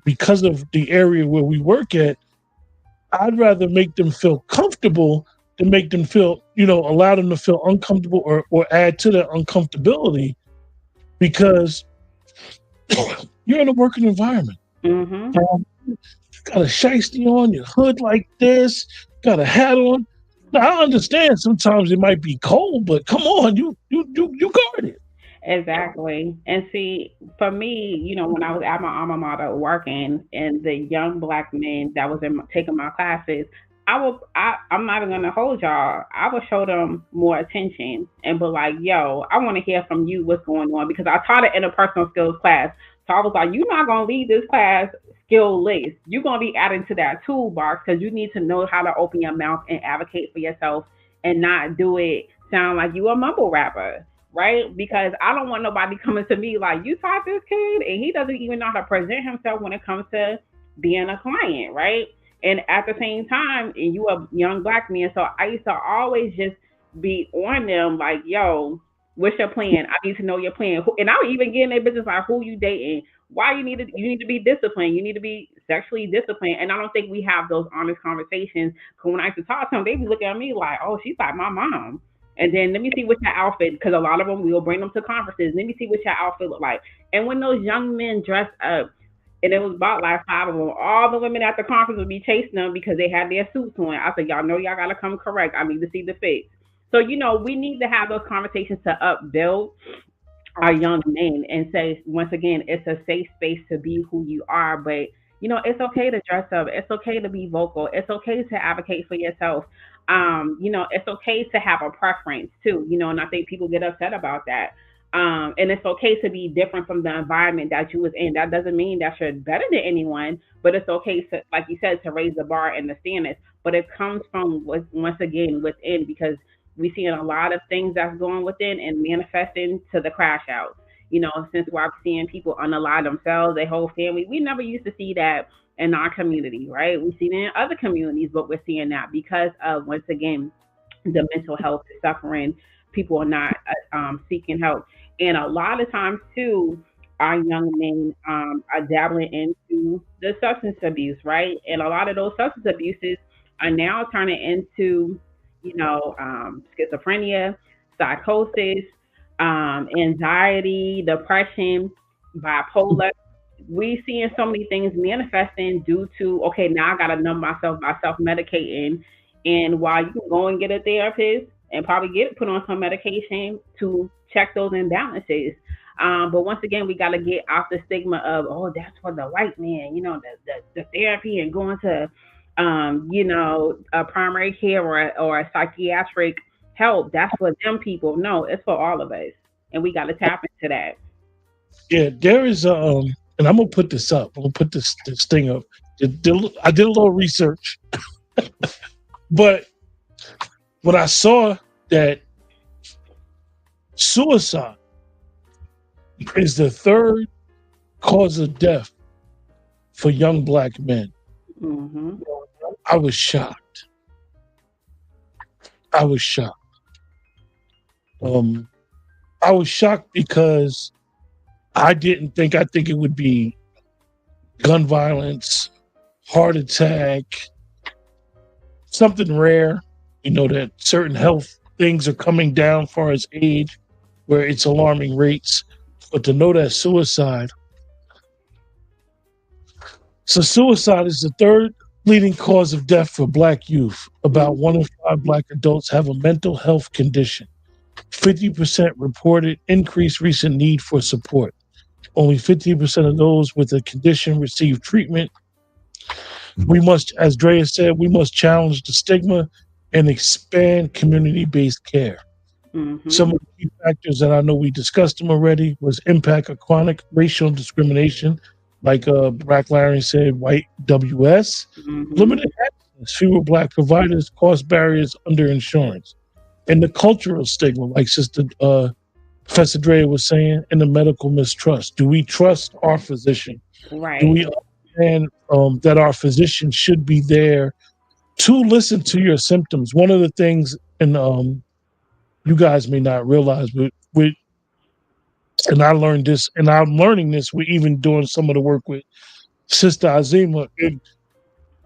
because of the area where we work at, I'd rather make them feel comfortable than make them feel, allow them to feel uncomfortable or add to their uncomfortability, because you're in a working environment. Got a shiesty on, your hood like this, got a hat on. Now, I understand sometimes it might be cold, but come on, you guard it. Exactly. And see, for me, when I was at my alma mater working, and the young Black men that was taking my classes, I'm not even gonna hold y'all. I would show them more attention and be like, "Yo, I want to hear from you. What's going on?" Because I taught an interpersonal skills class, so I was like, "You're not gonna leave this class skill list. You're gonna be adding to that toolbox because you need to know how to open your mouth and advocate for yourself, and not do it sound like you a mumble rapper." Right? Because I don't want nobody coming to me like, "You taught this kid and he doesn't even know how to present himself when it comes to being a client," right? And at the same time, and you a young Black man, so I used to always just be on them like, "Yo, what's your plan? I need to know your plan." And I would even get in their business like, "Who you dating? Why you need to be disciplined. You need to be sexually disciplined." And I don't think we have those honest conversations. Because when I used to talk to them, they be looking at me like, "Oh, she's like my mom." And then let me see what your outfit, because a lot of them will bring them to conferences. Let me see what your outfit look like. And when those young men dress up, and it was about like five of them, all the women at the conference would be chasing them because they had their suits on. I said, "Y'all know y'all gotta come correct. I need to see the face." So we need to have those conversations to upbuild our young men and say, once again, it's a safe space to be who you are, but it's okay to dress up. It's okay to be vocal. It's okay to advocate for yourself. It's okay to have a preference too, and I think people get upset about that. And it's okay to be different from the environment that you was in. That doesn't mean that you're better than anyone, but it's okay to, like you said, to raise the bar and the standards. But it comes from once again within, because we seeing a lot of things that's going within and manifesting to the crash out. Since we're seeing people unalive themselves, their whole family. We never used to see that in our community, right? We see it in other communities, but we're seeing that because of, once again, the mental health is suffering. People are not seeking help. And a lot of times, too, our young men are dabbling into the substance abuse, right? And a lot of those substance abuses are now turning into, schizophrenia, psychosis, anxiety, depression, bipolar. We seeing so many things manifesting due to, okay, now I gotta numb myself by self medicating. And while you can go and get a therapist and probably get put on some medication to check those imbalances. But once again, we got to get out the stigma of, "Oh, that's for the white man," the therapy and going to, a primary care or a psychiatric help. That's for them people. No, it's for all of us. And we got to tap into that. Yeah, there is and I'm gonna put this up. I'm gonna put this thing up. I did a little research, but when I saw that suicide is the third cause of death for young Black men, I was shocked. I was shocked. I was shocked because I think it would be gun violence, heart attack, something rare, that certain health things are coming down for his age where it's alarming rates. But to know that suicide is the third leading cause of death for Black youth. About 1 in 5 Black adults have a mental health condition. 50% reported increased recent need for support. Only 15% of those with a condition receive treatment. We must, as Drea said, we must challenge the stigma and expand community-based care. Some of the key factors that I know we discussed them already was impact of chronic racial discrimination, like Black Larry said, white WS, limited access, fewer Black providers, cost barriers, underinsurance, and the cultural stigma, like Sister Professor Drea was saying, and the medical mistrust. Do we trust our physician? Right. Do we understand that our physician should be there to listen to your symptoms? One of the things, and you guys may not realize, but and I learned this, and I'm learning this. We're even doing some of the work with Sister Azima,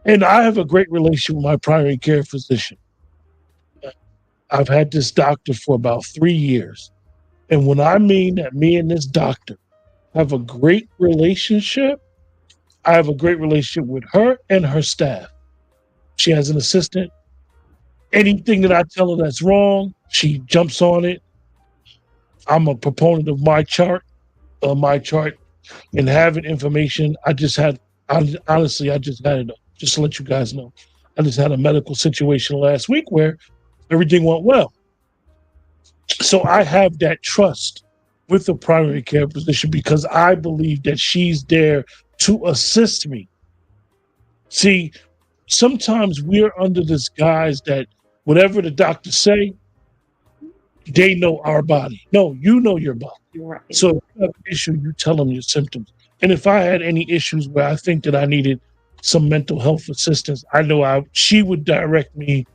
and I have a great relationship with my primary care physician. I've had this doctor for about 3 years. And when I mean that me and this doctor have a great relationship, I have a great relationship with her and her staff. She has an assistant. Anything that I tell her that's wrong, she jumps on it. I'm a proponent of my chart, and having information. Honestly, just to let you guys know, I just had a medical situation last week where everything went well. So I have that trust with the primary care physician because I believe that she's there to assist me. See, sometimes we're under this guise that whatever the doctors say, they know our body. No, you know your body. Right. So if you have an issue, you tell them your symptoms. And if I had any issues where I think that I needed some mental health assistance, I know she would direct me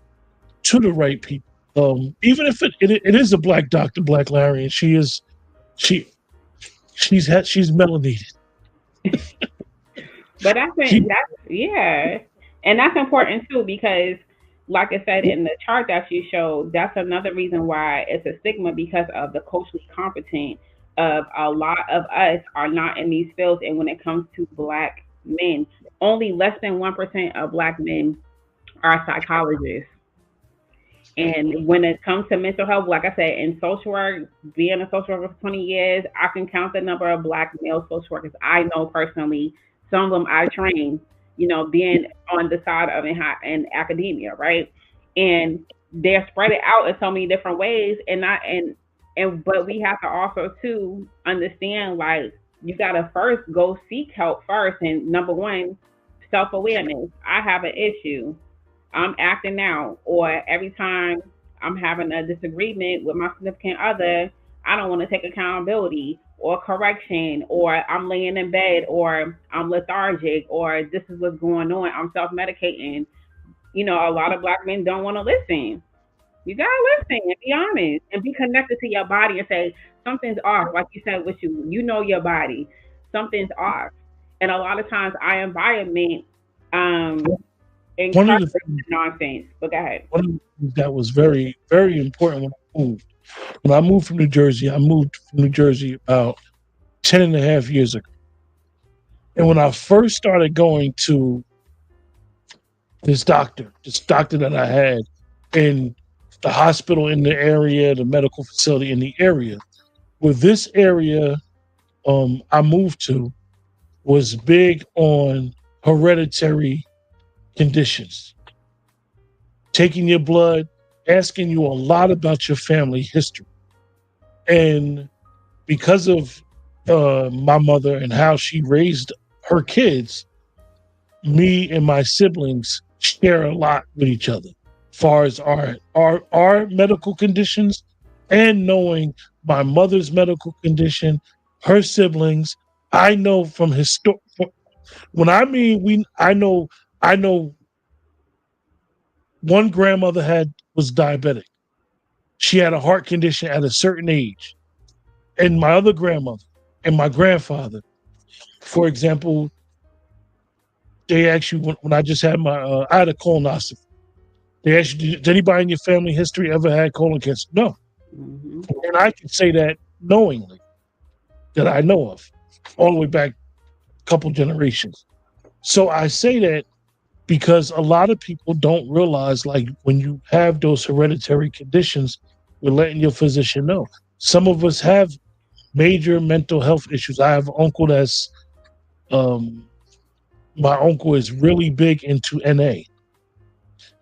to the right people. Even if it is a Black doctor, Black Larry, and she's melanated. But and that's important too, because like I said in the chart that you showed, that's another reason why it's a stigma, because of the culturally competent of a lot of us are not in these fields. And when it comes to Black men, only less than 1% of Black men are psychologists. And when it comes to mental health, like I said, in social work, being a social worker for 20 years, I can count the number of Black male social workers I know personally. Some of them I trained, being on the side of in academia, right? And they're spread out in so many different ways. But we have to also too understand, like, you gotta first go seek help first. And number one, self-awareness. I have an issue. I'm acting out, or every time I'm having a disagreement with my significant other, I don't want to take accountability or correction, or I'm laying in bed, or I'm lethargic, or this is what's going on. I'm self-medicating. A lot of Black men don't want to listen. You gotta listen and be honest and be connected to your body and say something's off. Like you said, with you know your body, something's off. And a lot of times our environment One of the nonsense. But go ahead. One of the things that was very, very important when I moved. When I moved from New Jersey, about 10 and a half years ago. And when I first started going to this doctor that I had in the hospital in the area, the medical facility in the area, with this area I moved to was big on hereditary conditions, taking your blood, asking you a lot about your family history. And because of my mother and how she raised her kids, me and my siblings share a lot with each other as far as our medical conditions, and knowing my mother's medical condition, her siblings. I know from when I know one grandmother was diabetic. She had a heart condition at a certain age. And my other grandmother and my grandfather, for example, they actually, when I just had I had a colonoscopy. They asked you, did anybody in your family history ever had colon cancer? No. Mm-hmm. And I can say that knowingly, that I know of, all the way back a couple generations. So I say that because a lot of people don't realize, like, when you have those hereditary conditions, you're letting your physician know. Some of us have major mental health issues. I have an uncle that's my uncle is really big into NA,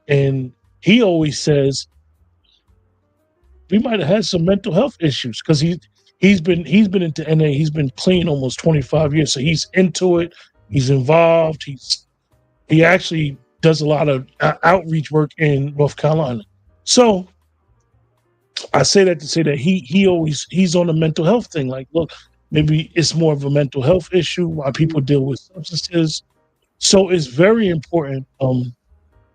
and he always says we might have had some mental health issues because he's been into NA. He's been clean almost 25 years, so he's into it. He's involved. He actually does a lot of outreach work in North Carolina. So I say that to say that he's on the mental health thing. Like, look, maybe it's more of a mental health issue while people deal with substances. So it's very important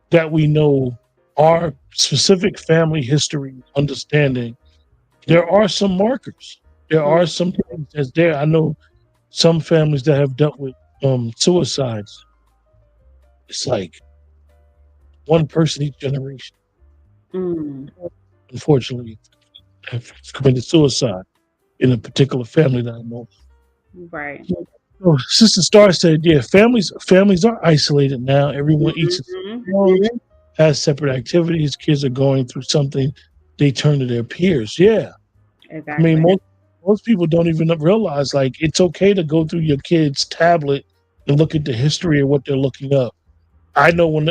that we know our specific family history, understanding. There are some markers. There are some things that's there. I know some families that have dealt with suicides. It's like one person each generation, unfortunately, have committed suicide in a particular family that I know. Right. So Sister Star said, yeah, families are isolated now. Everyone eats has separate activities. Kids are going through something. They turn to their peers. Yeah. Exactly. I mean, most people don't even realize, like, it's okay to go through your kid's tablet and look at the history of what they're looking up. I know when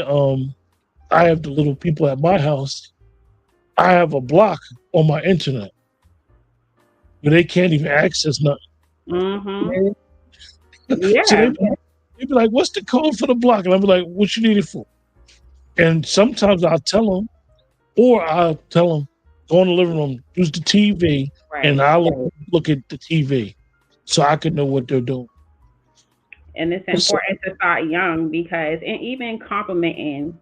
I have the little people at my house, I have a block on my internet where they can't even access nothing. Yeah. So they'd be like, what's the code for the block? And I'll be like, what you need it for? And sometimes I'll tell them, or I'll tell them, go in the living room, use the TV, and I'll look at the TV so I can know what they're doing. And it's important to start young because, and even complimenting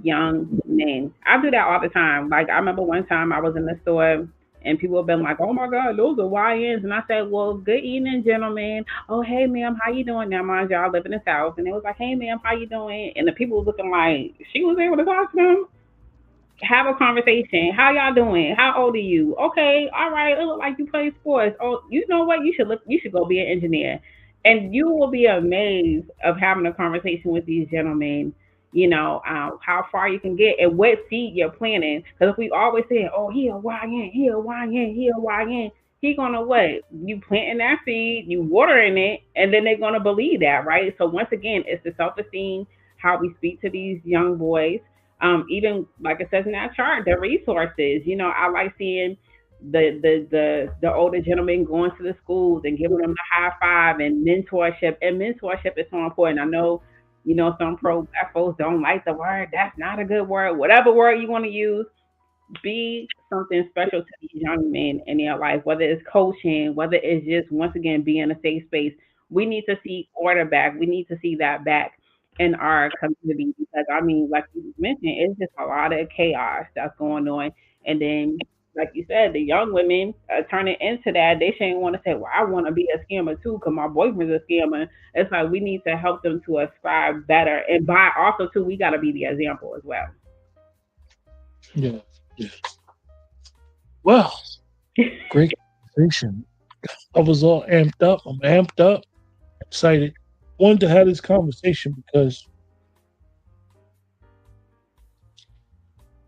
young men. I do that all the time. Like, I remember one time I was in the store and people have been like, "Oh my God, those are YNs." And I said, "Well, good evening, gentlemen. Oh, hey, ma'am, how you doing?" Now, mind you, I live in the South. And they was like, "Hey, ma'am, how you doing?" And the people was looking like, she was able to talk to them. Have a conversation. How y'all doing? How old are you? Okay, all right. It look like you play sports. Oh, you know what? You should go be an engineer. And you will be amazed of having a conversation with these gentlemen, how far you can get and what seed you're planting. Because if we always say, "Oh, he a YN, he a YN, he a YN," he gonna what? You planting that seed, you watering it, and then they're gonna believe that, right? So once again, it's the self-esteem, how we speak to these young boys. Even like it says in that chart, the resources. I like seeing the older gentlemen going to the schools and giving them the high five and mentorship. And mentorship is so important. I know, some pro black folks don't like the word. That's not a good word. Whatever word you want to use, be something special to these young men in their life, whether it's coaching, whether it's just once again being a safe space. We need to see order back. We need to see that back in our community because I mean, like you mentioned, it's just a lot of chaos that's going on. And then, like you said, the young women turning into that. They shouldn't want to say, "Well, I want to be a scammer too because my boyfriend's a scammer." It's like we need to help them to ascribe better. And by also too, we got to be the example as well. Yeah. Well, great conversation. I was all amped up. I'm amped up, excited. Wanted to have this conversation because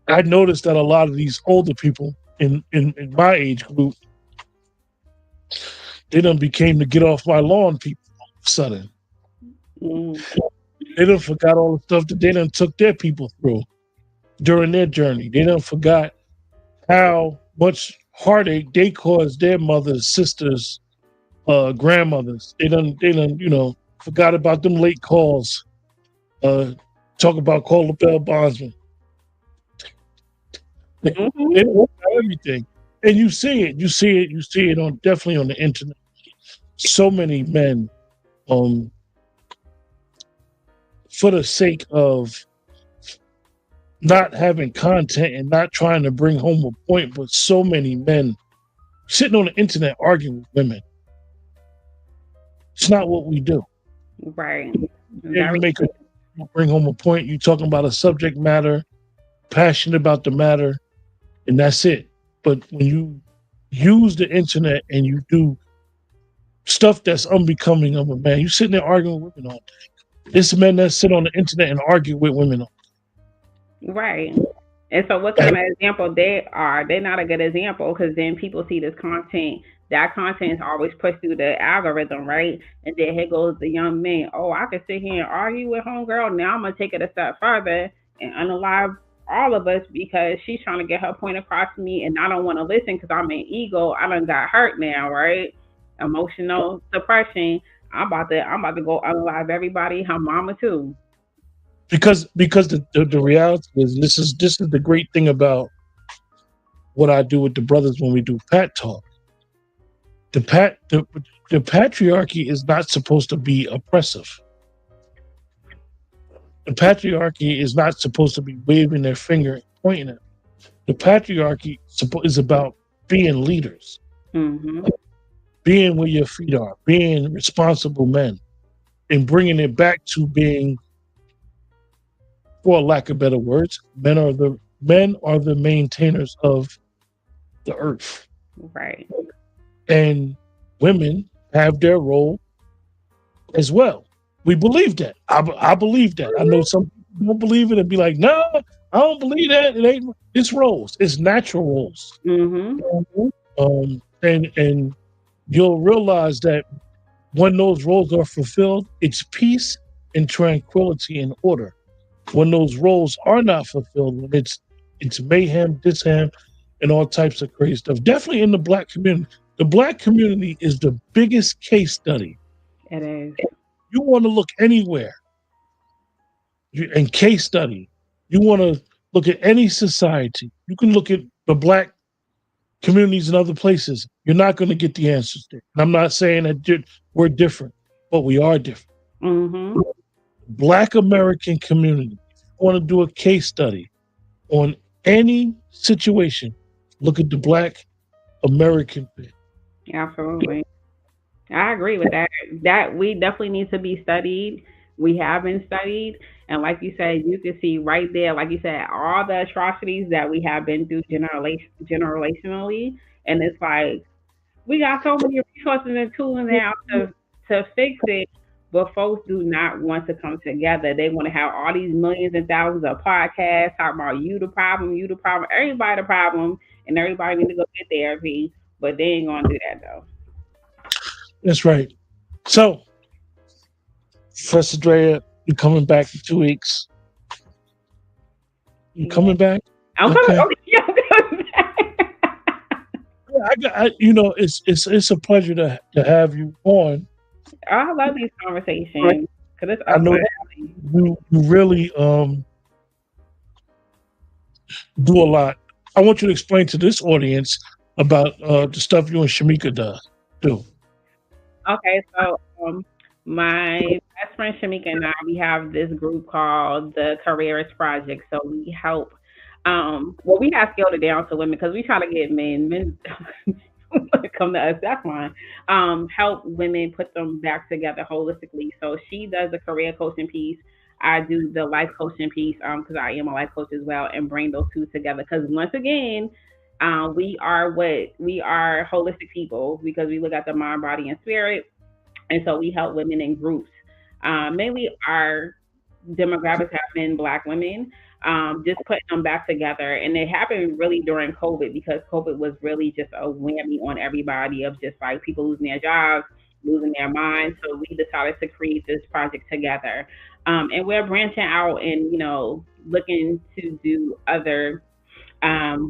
I noticed that a lot of these older people in my age group, they done became the get off my lawn people all of a sudden. They done forgot all the stuff that they done took their people through during their journey. They done forgot how much heartache they caused their mothers, sisters, grandmothers. They done, forgot about them late calls. Talk about call the bell bondsman. They don't know everything. And you see it on definitely on the internet. So many men, for the sake of not having content and not trying to bring home a point, but so many men sitting on the internet arguing with women. It's not what we do. Right. You bring home a point, you talking about a subject matter, passionate about the matter, and that's it. But when you use the internet and you do stuff that's unbecoming of a man, you sitting there arguing with women all day. It's men that sit on the internet and argue with women all day. Right. And so what kind of example they are? They're not a good example because then people see this content that content is always pushed through the algorithm, right? And then here goes the young man. Oh, I can sit here and argue with homegirl. Now I'm gonna take it a step further and unalive all of us because she's trying to get her point across to me, and I don't want to listen because I'm an ego. I done got hurt now, right? Emotional suppression. I'm about to go unalive everybody, her mama too. Because the reality is, this is the great thing about what I do with the brothers when we do Pat Talk. The patriarchy is not supposed to be oppressive. The patriarchy is not supposed to be waving their finger and pointing at. The patriarchy is about being leaders, Mm-hmm. being where your feet are, being responsible men, and bringing it back to being, for lack of better words, men are the maintainers of the earth, Right. and women have their role as well. We believe that. I believe that. I know some people don't believe it and be like, no, I don't believe that. It ain't. It's roles. It's natural roles. Mm-hmm. And you'll realize that when those roles are fulfilled, it's peace and tranquility and order. When those roles are not fulfilled, when it's mayhem, disham, and all types of crazy stuff. Definitely in the Black community. The Black community is the biggest case study. It is. You want to look anywhere and case study. You want to look at any society. You can look at the Black communities in other places. You're not going to get the answers there. And I'm not saying that we're different, but we are different. Mm-hmm. Black American community. If you want to do a case study on any situation, look at the Black American bit. Absolutely. I agree with that. That we definitely need to be studied. We have been studied. And like you said, you can see right there, like you said, all the atrocities that we have been through generationally. And it's like we got so many resources and tools now to fix it, but folks do not want to come together. They want to have all these millions and thousands of podcasts talking about you the problem, everybody the problem, and everybody need to go get therapy, but they ain't gonna do that though. That's right. So, Professor Drea, you're coming back in 2 weeks. You Yeah. coming back? I'm Okay. coming. Yeah, I'm coming back. It's a pleasure to have you on. I love these conversations because it's I up know my alley. you really do a lot. I want you to explain to this audience about the stuff you and Shamika do. Okay, so my best friend Shamika and I, we have this group called the Careers Project. So we help. Well, we have scaled it down to women because we try to get men come to us. That's fine. Help women put them back together holistically. So she does the career coaching piece. I do the life coaching piece because I am a life coach as well, and bring those two together. Because once again, we are holistic people because we look at the mind, body, and spirit, and so we help women in groups. Mainly our demographics have been Black women. Just putting them back together, and it happened really during COVID because COVID was really just a whammy on everybody of just like people losing their jobs, losing their minds. So we decided to create this project together, and we're branching out and looking to do other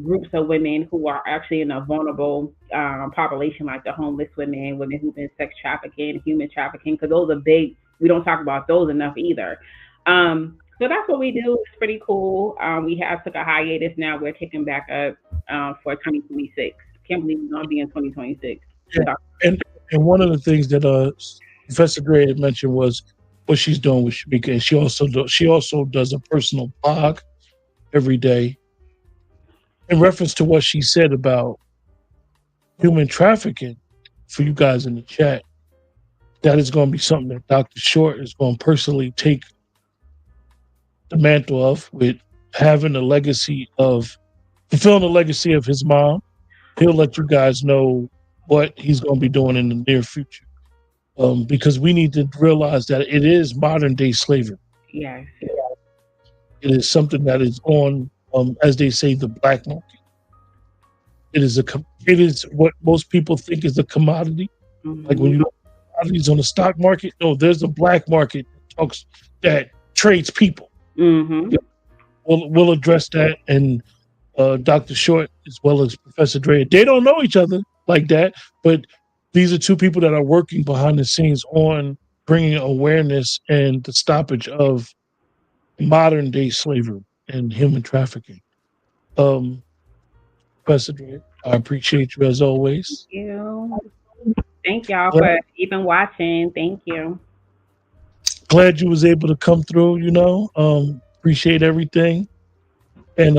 groups of women who are actually in a vulnerable population, like the homeless women, women who've been sex trafficking, human trafficking, because those are big. We don't talk about those enough either. So that's what we do. It's pretty cool. We have took a hiatus. Now we're kicking back up for 2026. Can't believe we're gonna be in 2026. Yeah. And one of the things that Professor Gray had mentioned was what she's doing with Shamika, and she also does a personal blog every day in reference to what she said about human trafficking. For you guys in the chat, that is going to be something that Dr. Short is going to personally take the mantle of, with having the legacy of fulfilling the legacy of his mom. He'll let you guys know what he's going to be doing in the near future, because we need to realize that it is modern day slavery. Yes. It is something that is on, as they say, the black market. It is it is what most people think is a commodity. Like when you look at commodities on the stock market, no, there's a black market that trades people. Mm-hmm. We'll address that, and Dr. Short as well as Professor Dre. They don't know each other like that, but these are two people that are working behind the scenes on bringing awareness and the stoppage of modern day slavery and human trafficking. Professor Dre, I appreciate you as always. Thank you. Thank y'all Glad, for even watching. Thank you. glad you was able to come through. Appreciate everything. And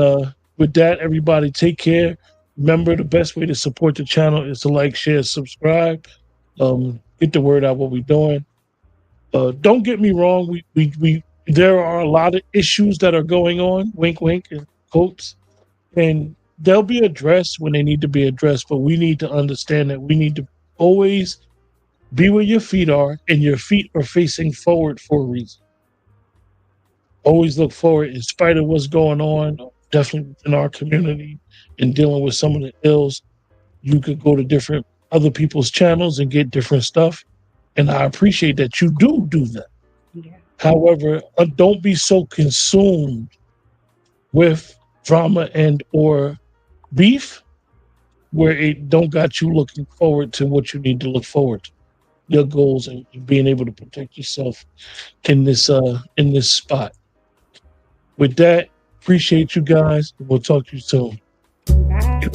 with that, everybody take care. Remember, the best way to support the channel is to like, share, subscribe. Get the word out what we're doing. Don't get me wrong. We there are a lot of issues that are going on. Wink, wink, and quotes, and they'll be addressed when they need to be addressed. But we need to understand that we need to always be where your feet are, and your feet are facing forward for a reason. Always look forward in spite of what's going on, definitely within our community and dealing with some of the ills. You could go to different other people's channels and get different stuff. And I appreciate that you do that. Yeah. However, don't be so consumed with drama and or beef where it don't got you looking forward to what you need to look forward to. Your goals and being able to protect yourself in this spot. With that, appreciate you guys. We'll talk to you soon. Bye.